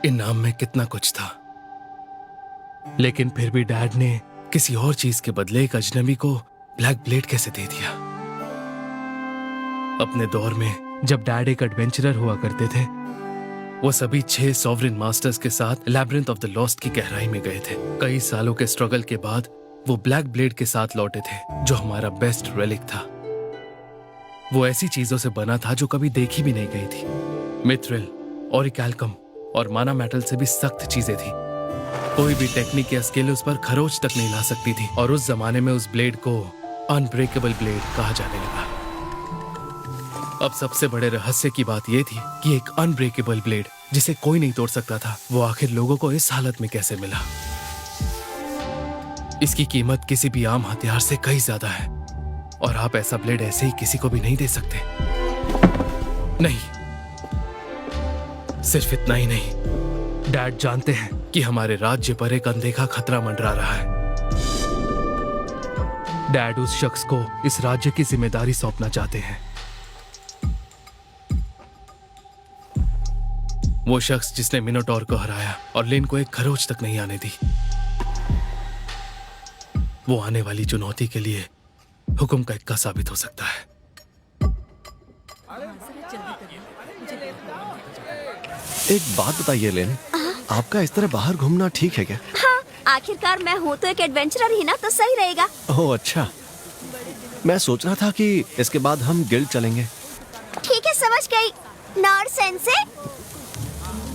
इनाम में कितना कुछ था, लेकिन फिर भी डैड ने किसी और चीज के बदले एक अजनबी को ब्लैक ब्लेड कैसे दे दिया। अपने दौर में जब डैड एक एडवेंचरर हुआ करते थे, वो सभी 6 सॉवरेन मास्टर्स के साथ लैब्रिंथ ऑफ द लॉस्ट की गहराई में गए थे। कई सालों के स्ट्रगल के बाद वो ब्लैक ब्लेड के साथ लौटे थे, जो हमारा बेस्ट रेलिक था। वो ऐसी चीजों से बना था जो कभी देखी भी नहीं गई थी। मिथ्रिल, ऑरिकैल्कम और माना मेटल से भी सख्त चीजें थी। कोई भी टेक्निक या स्किल उस पर खरोच तक नहीं ला सकती थी, और उस जमाने में उस ब्लेड को अनब्रेकेबल ब्लेड कहा जाने लगा। अब सबसे बड़े रहस्य की बात यह थी कि एक अनब्रेकेबल ब्लेड जिसे कोई नहीं तोड़ सकता था, वो आखिर लोगों को इस हालत में कैसे मिला। इसकी कीमत किसी भी आम हथियार से कहीं ज्यादा है, और आप ऐसा ब्लेड ऐसे ही किसी को भी नहीं दे सकते। नहीं, सिर्फ इतना ही नहीं, डैड जानते हैं कि हमारे राज्य पर एक अनदेखा खतरा मंडरा रहा है। डैड उस शख्स को इस राज्य की जिम्मेदारी सौंपना चाहते हैं। वो शख्स जिसने मिनोटॉर को हराया और लिन को एक खरोच तक नहीं आने दी। वो आने वाली चुनौती के लिए हुक्म का इक्का साबित हो सकता है। एक बात बताइए लेन, आपका इस तरह बाहर घूमना ठीक है क्या? हाँ, आखिरकार मैं हूँ तो एक एडवेंचरर ही ना, तो सही रहेगा। ओह अच्छा, मैं सोच रहा था कि इसके बाद हम गिल्ड चलेंगे। ठीक है, समझ गई। नॉर सेंसे।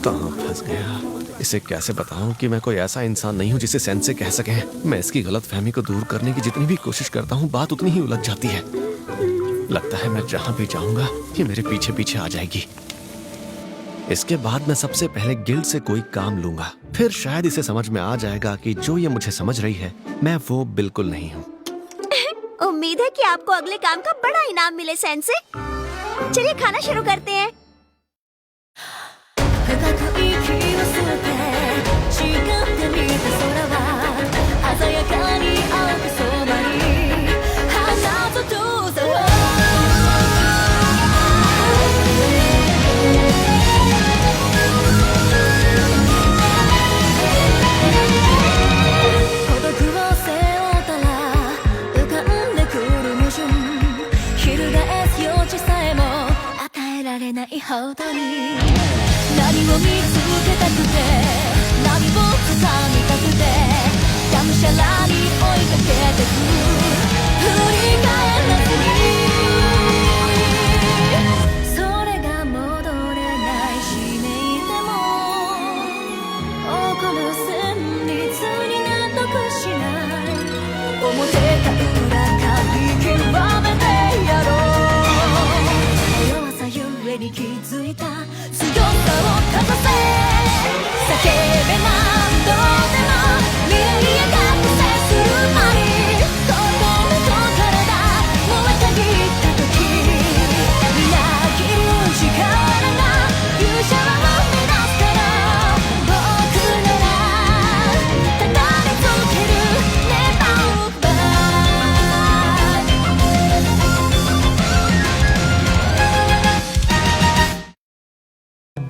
कहाँ फंस गया? इसे कैसे बताऊं कि मैं कोई ऐसा इंसान नहीं हूँ जिसे सेंसे कह सके। मैं इसकी गलतफहमी को दूर करने की जितनी भी कोशिश करता हूँ, बात उतनी ही उलझ जाती है। लगता है मैं जहाँ भी जाऊंगा ये मेरे पीछे पीछे आ जाएगी। इसके बाद मैं सबसे पहले गिल्ड से कोई काम लूंगा, फिर शायद इसे समझ में आ जाएगा कि जो ये मुझे समझ रही है मैं वो बिल्कुल नहीं हूँ। उम्मीद है कि आपको अगले काम का बड़ा इनाम मिले सेंसे। चलिए खाना शुरू करते हैं।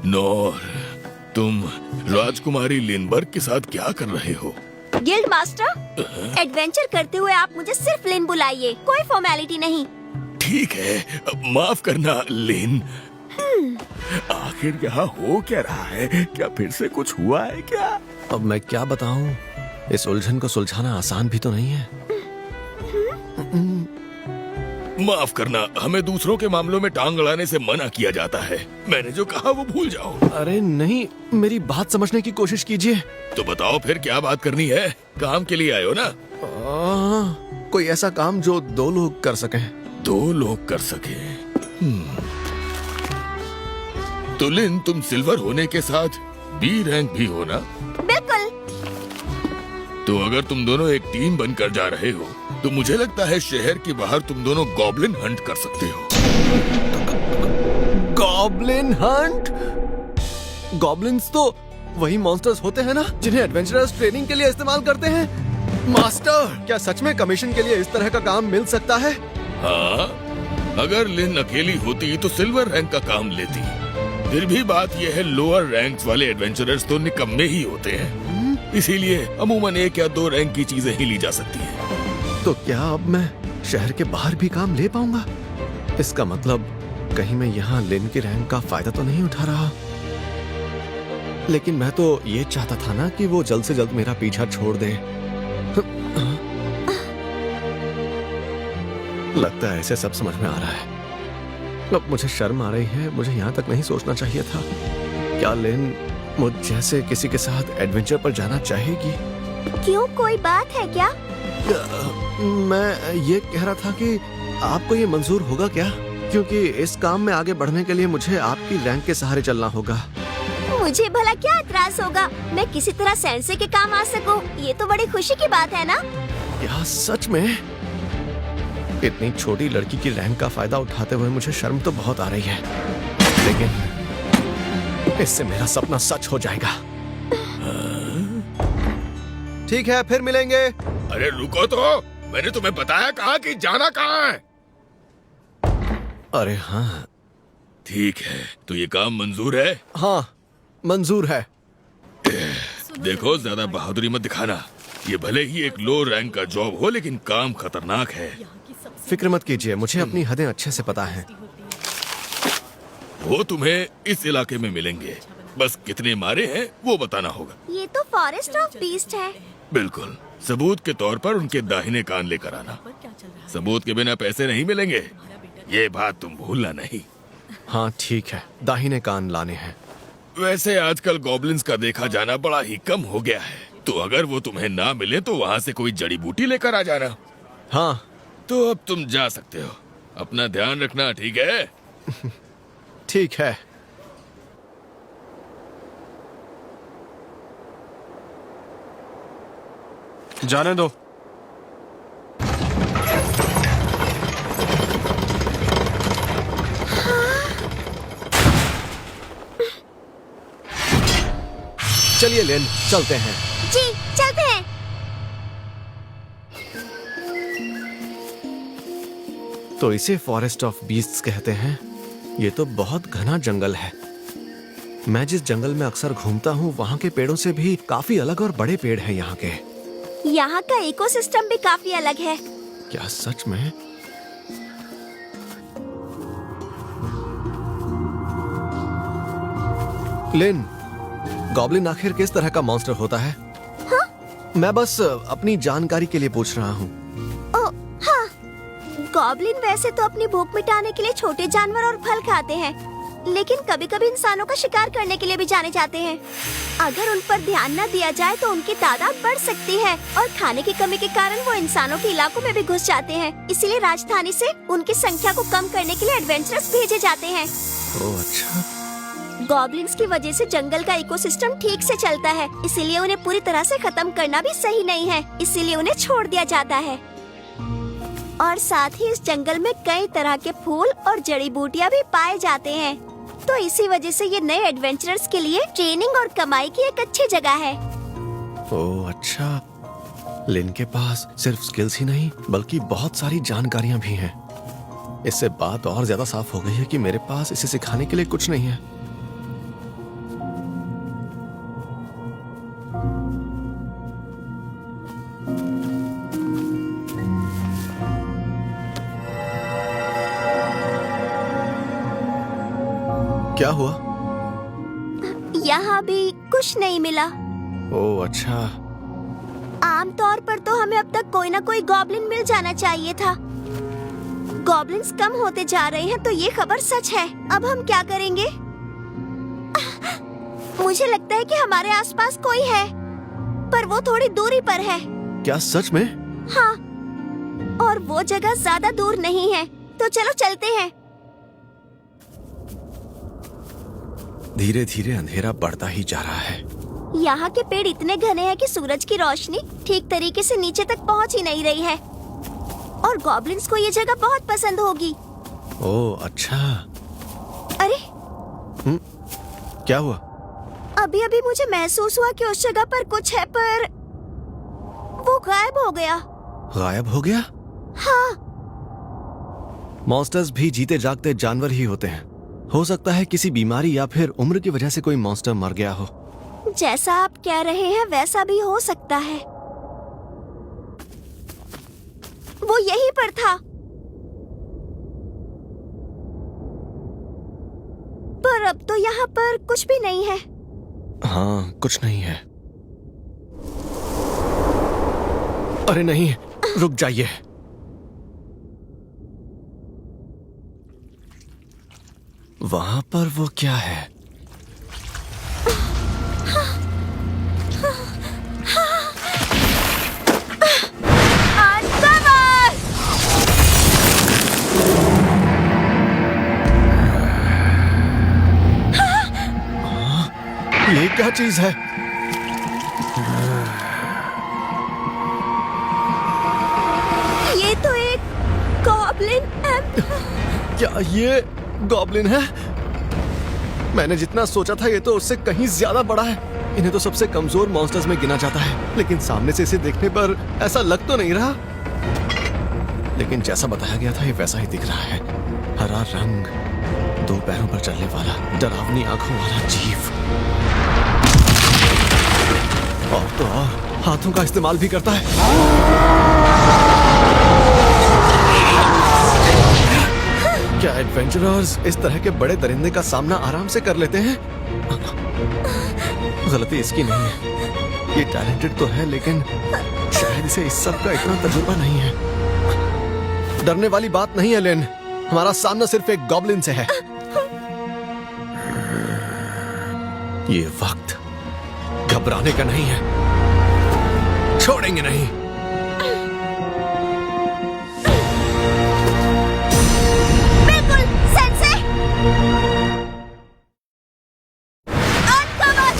नॉर, तुम राजकुमारी लिनबर्ग के साथ क्या कर रहे हो? गिल्ड मास्टर, एडवेंचर करते हुए आप मुझे सिर्फ लिन बुलाइए, कोई फॉर्मेलिटी नहीं। ठीक है, माफ करना लिन। आखिर यहाँ हो क्या रहा है? क्या फिर से कुछ हुआ है क्या? अब मैं क्या बताऊं, इस उलझन को सुलझाना आसान भी तो नहीं है। माफ करना, हमें दूसरों के मामलों में टांग अड़ाने से मना किया जाता है। मैंने जो कहा वो भूल जाओ। अरे नहीं, मेरी बात समझने की कोशिश कीजिए। तो बताओ फिर क्या बात करनी है? काम के लिए आए हो ना? कोई ऐसा काम जो 2 लोग कर सकें। 2 लोग कर सके? तो लिन, तुम सिल्वर होने के साथ बी रैंक भी हो ना? बिल्कुल। तो अगर तुम दोनों एक टीम बनकर जा रहे हो तो मुझे लगता है शहर के बाहर तुम दोनों गॉब्लिन हंट कर सकते हो। Goblin Hunt? गॉब्लिन्स तो वही मॉन्स्टर्स होते हैं ना जिन्हें एडवेंचरर्स ट्रेनिंग के लिए इस्तेमाल करते हैं। मास्टर, क्या सच में कमीशन के लिए इस तरह का काम मिल सकता है? हाँ, अगर लिन अकेली होती तो सिल्वर रैंक का काम लेती, फिर भी बात यह है, लोअर रैंक्स वाले एडवेंचरर्स तो निकम्मे ही होते हैं, इसीलिए अमूमन 1 या 2 रैंक की चीजें ही ली जा सकती हैं। तो क्या अब मैं शहर के बाहर भी काम ले पाऊंगा? इसका मतलब कहीं मैं यहाँ लिन के रैंक का फायदा तो नहीं उठा रहा। लेकिन मैं तो ये चाहता था ना कि वो जल्द से जल्द मेरा पीछा छोड़ दे। लगता है ऐसे सब समझ में आ रहा है। अब मुझे शर्म आ रही है, मुझे यहाँ तक नहीं सोचना चाहिए था। क्या लिन मुझ जैसे किसी के साथ एडवेंचर पर जाना चाहेगी? क्यों, कोई बात है क्या? मैं ये कह रहा था कि आपको ये मंजूर होगा क्या? क्योंकि इस काम में आगे बढ़ने के लिए मुझे आपकी रैंक के सहारे चलना होगा। मुझे भला क्या एतराज होगा? मैं किसी तरह सेंसे के काम आ सकूं, ये तो बड़ी खुशी की बात है ना? क्या सच में? इतनी छोटी लड़की की रैंक का फायदा उठाते हुए मुझे शर्म तो बहुत आ रही है, लेकिन इससे मेरा सपना सच हो जाएगा। ठीक है, फिर मिलेंगे। अरे रुको तो, मैंने तुम्हें बताया कहा कि जाना कहाँ है। अरे हाँ, ठीक है, तो ये काम मंजूर है? हाँ मंजूर है। देखो, ज्यादा बहादुरी मत दिखाना। ये भले ही एक लो रैंक का जॉब हो, लेकिन काम खतरनाक है। फिक्र मत कीजिए, मुझे अपनी हदें अच्छे से पता है। वो तुम्हें इस इलाके में मिलेंगे, बस कितने मारे हैं वो बताना होगा। ये तो फॉरेस्ट ऑफ बीस्ट है। बिल्कुल, सबूत के तौर पर उनके दाहिने कान लेकर आना। सबूत के बिना पैसे नहीं मिलेंगे, ये बात तुम भूलना नहीं। हाँ ठीक है, दाहिने कान लाने हैं। वैसे आजकल गॉब्लिन्स का देखा जाना बड़ा ही कम हो गया है, तो अगर वो तुम्हें ना मिले तो वहाँ से कोई जड़ी बूटी लेकर आ जाना। हाँ तो अब तुम जा सकते हो। अपना ध्यान रखना, ठीक है? ठीक है। जाने दो। चलिए लेन, चलते हैं। जी चलते हैं। तो इसे फॉरेस्ट ऑफ बीस्ट्स कहते हैं। ये तो बहुत घना जंगल है। मैं जिस जंगल में अक्सर घूमता हूँ वहाँ के पेड़ों से भी काफी अलग और बड़े पेड़ हैं यहाँ के। यहाँ का इकोसिस्टम भी काफी अलग है। क्या सच में? लिन, गॉब्लिन आखिर किस तरह का मॉन्स्टर होता है? हाँ? मैं बस अपनी जानकारी के लिए पूछ रहा हूँ। हाँ, गॉब्लिन वैसे तो अपनी भूख मिटाने के लिए छोटे जानवर और फल खाते हैं, लेकिन कभी-कभी इंसानों का शिकार करने के लिए भी जाने जाते हैं। अगर उन पर ध्यान न दिया जाए तो उनकी तादाद बढ़ सकती है और खाने की कमी के कारण वो इंसानों के इलाकों में भी घुस जाते हैं। इसीलिए राजधानी से उनकी संख्या को कम करने के लिए एडवेंचरर्स भेजे जाते हैं। ओह अच्छा। गॉब्लिन्स की वजह से जंगल का इकोसिस्टम ठीक से चलता है, इसीलिए उन्हें पूरी तरह से खत्म करना भी सही नहीं है, इसीलिए उन्हें छोड़ दिया जाता है। और साथ ही इस जंगल में कई तरह के फूल और जड़ी बूटियां भी पाए जाते हैं, तो इसी वजह से ये नए एडवेंचरर्स के लिए ट्रेनिंग और कमाई की एक अच्छी जगह है। ओह अच्छा। लिन के पास सिर्फ स्किल्स ही नहीं बल्कि बहुत सारी जानकारियां भी हैं। इससे बात और ज्यादा साफ हो गई है कि मेरे पास इसे सिखाने के लिए कुछ नहीं है। क्या हुआ? यहाँ भी कुछ नहीं मिला। ओह अच्छा। आमतौर पर तो हमें अब तक कोई ना कोई गॉब्लिन मिल जाना चाहिए था। गॉब्लिन्स कम होते जा रहे हैं तो ये खबर सच है। अब हम क्या करेंगे? मुझे लगता है कि हमारे आसपास कोई है, पर वो थोड़ी दूरी पर है। क्या सच में? हाँ, और वो जगह ज्यादा दूर नहीं है, तो चलो चलते हैं। धीरे धीरे अंधेरा बढ़ता ही जा रहा है। यहाँ के पेड़ इतने घने हैं कि सूरज की रोशनी ठीक तरीके से नीचे तक पहुँच ही नहीं रही है, और गॉब्लिन्स को ये जगह बहुत पसंद होगी। ओह अच्छा। अरे क्या हुआ? अभी अभी मुझे महसूस हुआ कि उस जगह पर कुछ है, पर वो गायब हो गया। गायब हो गया? हाँ। मॉन्स्टर्स भी जीते जागते जानवर ही होते हैं। हो सकता है किसी बीमारी या फिर उम्र की वजह से कोई मॉन्स्टर मर गया हो। जैसा आप कह रहे हैं वैसा भी हो सकता है। वो यहीं पर था, पर अब तो यहाँ पर कुछ भी नहीं है। हाँ, कुछ नहीं है। अरे नहीं, रुक जाइए। वहां पर वो क्या है? ये क्या चीज है? ये तो एक गॉब्लिन क्या ये गॉब्लिन है? मैंने जितना सोचा था ये तो उससे कहीं ज्यादा बड़ा है। इन्हें तो सबसे कमजोर मॉन्स्टर्स में गिना जाता है, लेकिन सामने से इसे देखने पर ऐसा लग तो नहीं रहा। लेकिन जैसा बताया गया था ये वैसा ही दिख रहा है। हरा रंग, 2 पैरों पर चलने वाला, डरावनी आंखों वाला जीव, और तो और हाथों का इस्तेमाल भी करता है। क्या एडवेंचरर्स इस तरह के बड़े दरिंदे का सामना आराम से कर लेते हैं? गलती इसकी नहीं है, ये टैलेंटेड तो है, लेकिन शायद इसे इस सब का इतना तजुर्बा नहीं है। डरने वाली बात नहीं है लेन, हमारा सामना सिर्फ एक गॉब्लिन से है। ये वक्त घबराने का नहीं है, छोड़ेंगे नहीं। बिल्कुल सेंसे। अनकवर।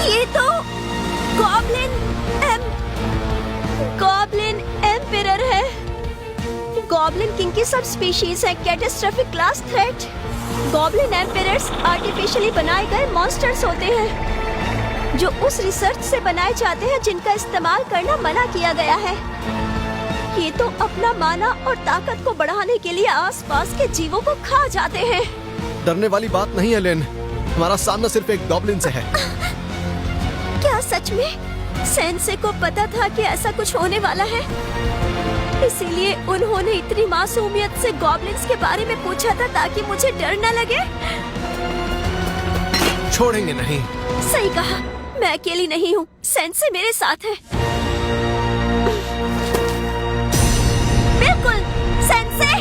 ये तो गॉब्लिन एम्पिरर है। गॉब्लिन किंग की सब स्पीशीज है catastrophic class threat. Goblin emperors artificially बनाए गए मॉन्स्टर्स होते हैं जो उस रिसर्च से बनाए जाते हैं जिनका इस्तेमाल करना मना किया गया है। ये तो अपना माना और ताकत को बढ़ाने के लिए आसपास के जीवों को खा जाते हैं। डरने वाली बात नहीं है लेन, हमारा सामना सिर्फ एक गॉब्लिन से है। क्या सच में सेंसे को पता था कि ऐसा कुछ होने वाला है? इसीलिए उन्होंने इतनी मासूमियत से गॉब्लिन्स के बारे में पूछा था ताकि मुझे डर न लगे। छोड़ेंगे नहीं। सही कहा, मैं अकेली नहीं हूँ, सेंसे मेरे साथ है। बिल्कुल सेंसे।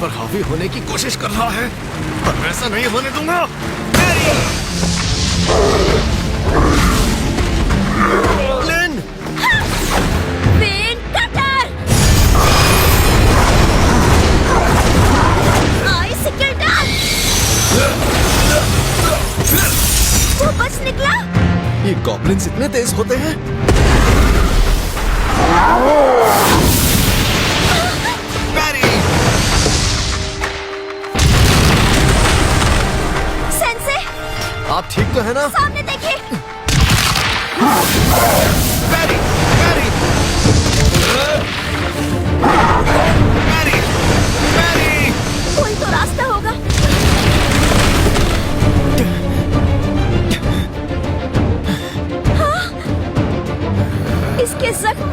पर हावी होने की कोशिश कर रहा है, पर मैं ऐसा नहीं होने दूंगा। लेन! Pen cutter! आइस किल्डर! वो बच निकला। ये गॉब्लिन्स इतने तेज होते हैं? आप ठीक तो है ना? सामने देखिए। बैरी, बैरी, बैरी, बैरी। कोई तो रास्ता होगा। हाँ? इसके जख्म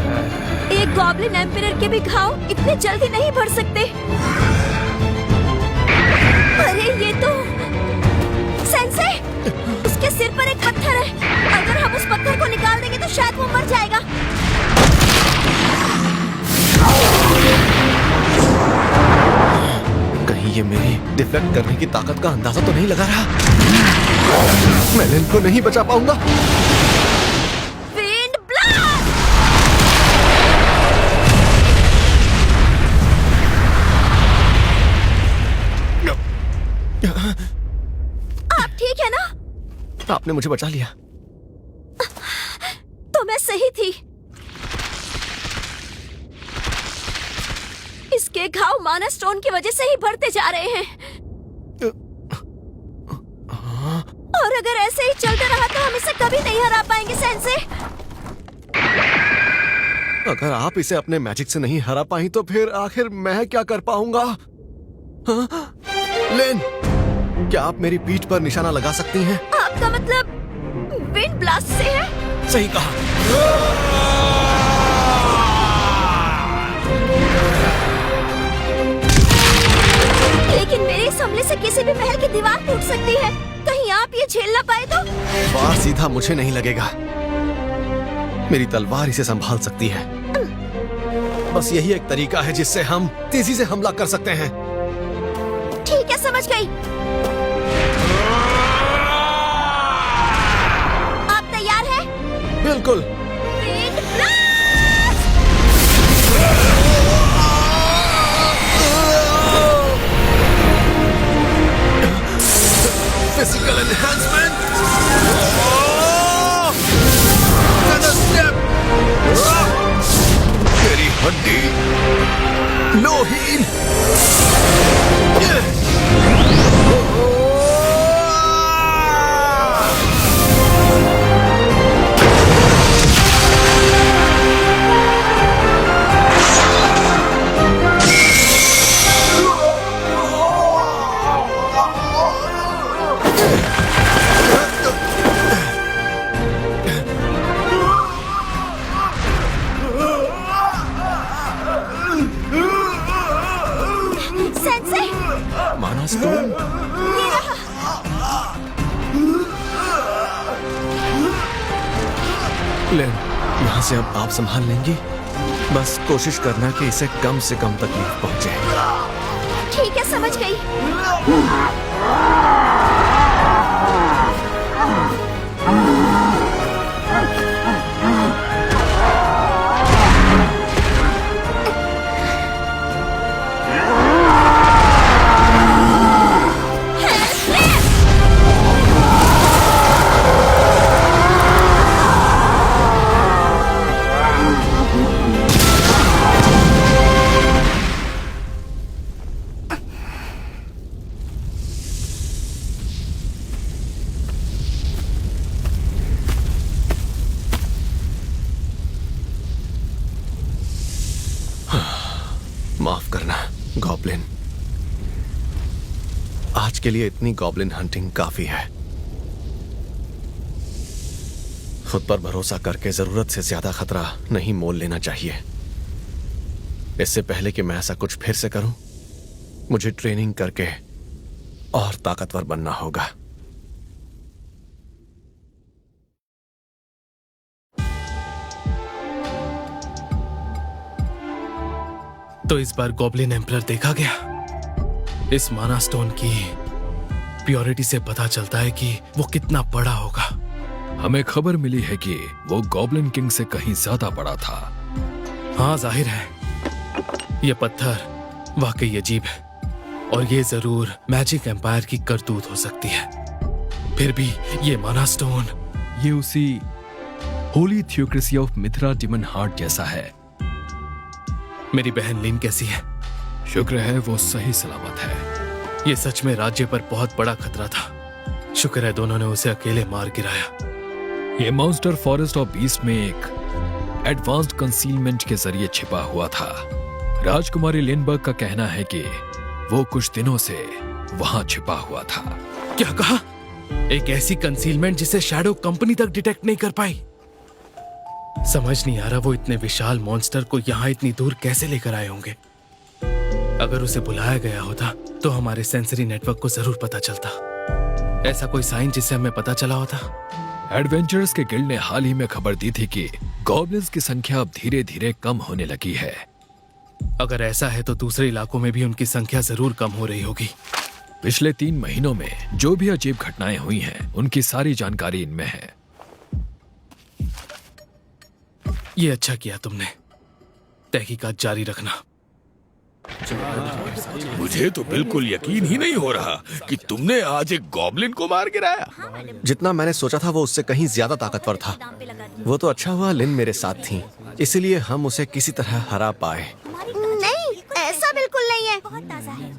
एक गॉब्लिन एम्पिरर के भी घाव इतने जल्दी नहीं भर सकते। अरे ये तो सेंसे, उसके सिर पर एक पत्थर है। अगर हम उस पत्थर को निकाल देंगे तो शायद वो मर जाएगा। कहीं ये मेरी डिफ्लेक्ट करने की ताकत का अंदाजा तो नहीं लगा रहा? मैं लेन को नहीं बचा पाऊंगा। Wind blast! आपने मुझे बचा लिया। तो मैं सही थी। इसके घाव माना स्टोन की वजह से ही बढ़ते जा रहे हैं। और अगर ऐसे ही चलते रहा तो हम इसे कभी नहीं हरा पाएंगे सेंसे। अगर आप इसे अपने मैजिक से नहीं हरा पाई तो फिर आखिर मैं क्या कर पाऊंगा? हाँ? लेन, क्या आप मेरी पीठ पर निशाना लगा सकती हैं? आपका मतलब विंड ब्लास्ट से है? सही कहा। लेकिन मेरे इस हमले से किसी भी महल की दीवार टूट सकती है। कहीं आप ये झेल ना पाए तो? वार सीधा मुझे नहीं लगेगा, मेरी तलवार इसे संभाल सकती है। बस यही एक तरीका है जिससे हम तेजी से हमला कर सकते हैं। ठीक है, समझ गई। आप तैयार हैं? बिल्कुल। Wind blast! Physical enhancement. तेरी हड्डी लोहीन। सेंसे, माना स्टोन। ये रहा। लेन, यहाँ से अब आप संभाल लेंगी। बस कोशिश करना कि इसे कम से कम तकलीफ पहुंचे। ठीक है, समझ गई। माफ करना गॉब्लिन, आज के लिए इतनी गॉब्लिन हंटिंग काफी है। खुद पर भरोसा करके जरूरत से ज्यादा खतरा नहीं मोल लेना चाहिए। इससे पहले कि मैं ऐसा कुछ फिर से करूं, मुझे ट्रेनिंग करके और ताकतवर बनना होगा। तो इस बार गॉब्लिन एम्परर देखा गया। इस माना स्टोन की प्योरिटी से पता चलता है कि वो कितना बड़ा होगा। हमें खबर मिली है कि वो गॉब्लिन किंग से कहीं ज्यादा बड़ा था। हाँ, जाहिर है ये पत्थर वाकई अजीब है और ये जरूर मैजिक एम्पायर की करतूत हो सकती है। फिर भी ये माना स्टोन, ये उसी holy theocracy of Mithra demon heart जैसा है। मेरी बहन लिन कैसी है? शुक्र है वो सही सलामत है। ये सच में राज्य पर बहुत बड़ा खतरा था। शुक्र है दोनों ने उसे अकेले मार गिराया। ये मॉन्स्टर फॉरेस्ट ऑफ बीस्ट में एक एडवांस्ड कंसीलमेंट के जरिए छिपा हुआ था। राजकुमारी लिनबर्ग का कहना है कि वो कुछ दिनों से वहां छिपा हुआ था। क्या कहा? एक ऐसी कंसीलमेंट जिसे शैडो कंपनी तक डिटेक्ट नहीं कर पाई। समझ नहीं आ रहा वो इतने विशाल मॉन्स्टर को यहाँ इतनी दूर कैसे लेकर आए होंगे। अगर उसे बुलाया गया होता तो हमारे सेंसरी नेटवर्क को जरूर पता चलता। ऐसा कोई साइन जिससे हमें पता चला होता। एडवेंचरर्स के गिल्ड ने हाल ही में खबर दी थी कि गॉब्लिन्स की संख्या अब धीरे धीरे कम होने लगी है। अगर ऐसा है तो दूसरे इलाकों में भी उनकी संख्या जरूर कम हो रही होगी। पिछले 3 महीनों में जो भी अजीब घटनाएं हुई हैं, उनकी सारी जानकारी इनमें है। ये अच्छा किया तुमने। तहकीकात जारी रखना। मुझे तो बिल्कुल यकीन ही नहीं हो रहा कि तुमने आज एक गॉब्लिन को मार गिराया। जितना मैंने सोचा था वो उससे कहीं ज्यादा ताकतवर था। वो तो अच्छा हुआ लिन मेरे साथ थी, इसलिए हम उसे किसी तरह हरा पाए। नहीं, ऐसा बिल्कुल नहीं है। बहुत ताजा है।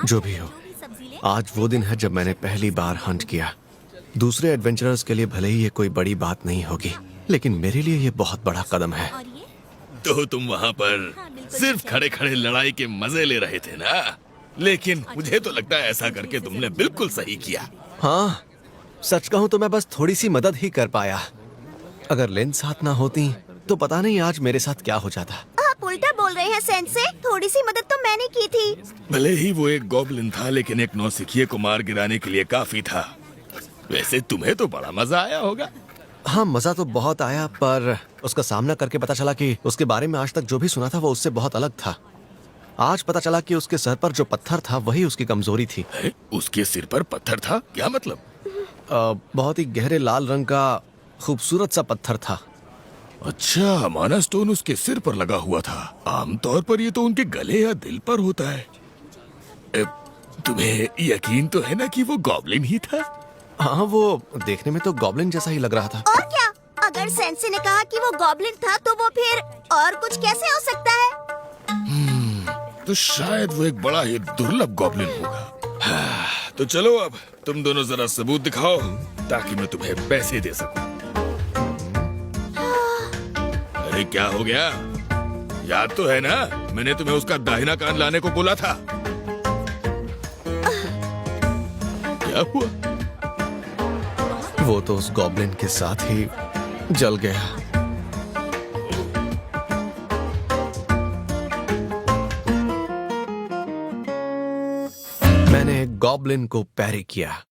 जो भी हो, आज वो दिन है जब मैंने पहली बार हंट किया। दूसरे एडवेंचरर्स के लिए भले ही ये कोई बड़ी बात नहीं होगी, लेकिन मेरे लिए ये बहुत बड़ा कदम है। तो तुम वहाँ पर सिर्फ खड़े खड़े लड़ाई के मजे ले रहे थे ना? लेकिन मुझे तो लगता है ऐसा करके तुमने बिल्कुल सही किया। हाँ, सच कहूँ तो मैं बस थोड़ी सी मदद ही कर पाया। अगर लिन साथ ना होती तो पता नहीं आज मेरे साथ क्या हो जाता। आप उल्टा बोल रहे हैं सेंसे। थोड़ी सी मदद तो मैंने की थी। भले ही वो एक गॉब्लिन था, लेकिन एक नौसिखिए को मार गिराने के लिए काफी था। वैसे तुम्हें तो बड़ा मजा आया होगा। हाँ, मजा तो बहुत आया, पर उसका सामना करके पता चला कि उसके बारे में आज तक जो भी सुना था वो उससे बहुत अलग था। आज पता चला कि उसके सर पर जो पत्थर था वही उसकी कमजोरी थी। उसके सिर पर पत्थर था? क्या मतलब? बहुत ही गहरे लाल रंग का खूबसूरत सा पत्थर था। अच्छा, माना स्टोन उसके सिर पर लगा हुआ था। आमतौर पर ये तो उनके गले या दिल पर होता है। तुम्हें यकीन तो है ना कि वो गॉब्लिन ही था? हाँ, वो देखने में तो गॉब्लिन जैसा ही लग रहा था। और क्या? अगर सेंसे ने कहा कि वो गॉब्लिन था तो वो फिर और कुछ कैसे हो सकता है? तो शायद वो एक बड़ा ही दुर्लभ गॉब्लिन होगा। तो चलो, अब तुम दोनों जरा सबूत दिखाओ ताकि मैं तुम्हें पैसे दे सकूं। अरे क्या हो गया? याद तो है ना, मैंने तुम्हें उसका दाहिना कान लाने को बोला था। क्या हुआ? वो तो उस गॉब्लिन के साथ ही जल गया। मैंने गॉब्लिन को पैरी किया।